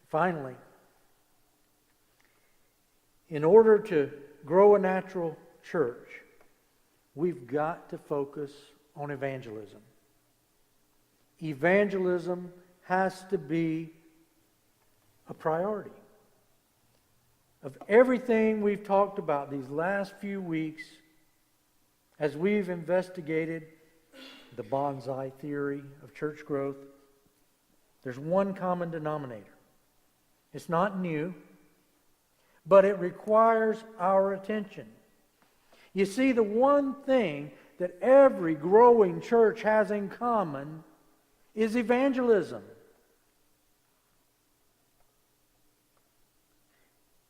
Finally, in order to grow a natural church, we've got to focus on evangelism. Evangelism has to be a priority. Of everything we've talked about these last few weeks, as we've investigated the bonsai theory of church growth, there's one common denominator. It's not new, but it requires our attention. You see, the one thing that every growing church has in common is evangelism.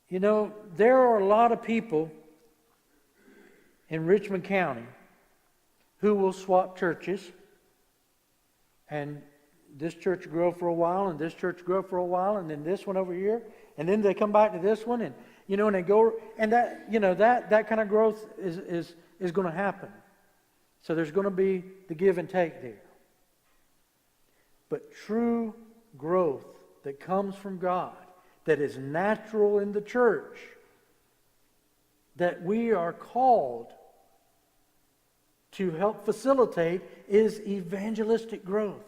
You know, there are a lot of people in Richmond County who will swap churches, and this church grow for a while, and this church grow for a while, and then this one over here, and then they come back to this one, and and they go, and that kind of growth is going to happen. So there's going to be the give and take there. But true growth that comes from God, that is natural in the church, that we are called to help facilitate, is evangelistic growth.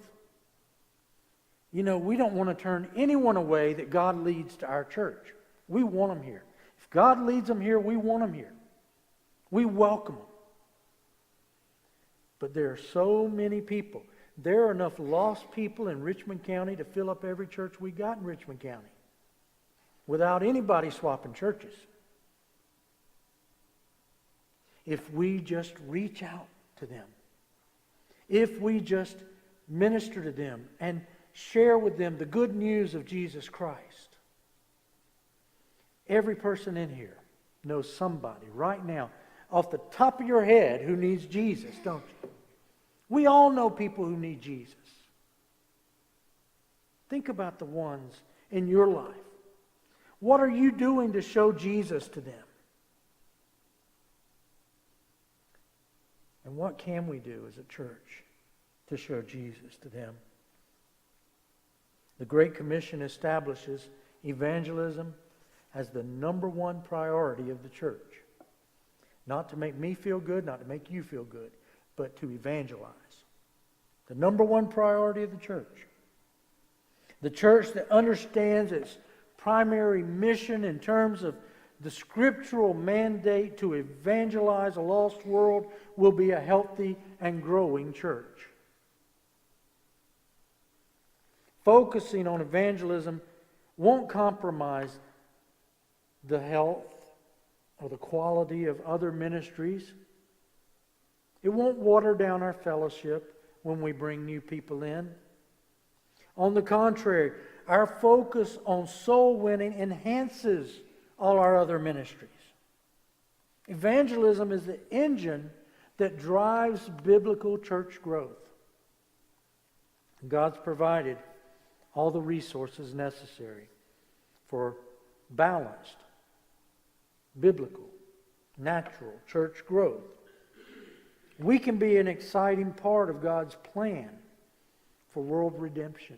We don't want to turn anyone away that God leads to our church. We want them here. If God leads them here, we want them here. We welcome them. But there are so many people. There are enough lost people in Richmond County to fill up every church we got in Richmond County without anybody swapping churches. If we just reach out to them, if we just minister to them and share with them the good news of Jesus Christ. Every person in here knows somebody right now off the top of your head who needs Jesus, don't you? We all know people who need Jesus. Think about the ones in your life. What are you doing to show Jesus to them? And what can we do as a church to show Jesus to them? The Great Commission establishes evangelism as the number one priority of the church. Not to make me feel good, not to make you feel good, but to evangelize. The number one priority of the church. The church that understands its primary mission in terms of the scriptural mandate to evangelize a lost world will be a healthy and growing church. Focusing on evangelism won't compromise the health or the quality of other ministries. It won't water down our fellowship when we bring new people in. On the contrary, our focus on soul winning enhances all our other ministries. Evangelism is the engine that drives biblical church growth. God's provided all the resources necessary for balanced, biblical, natural church growth. We can be an exciting part of God's plan for world redemption.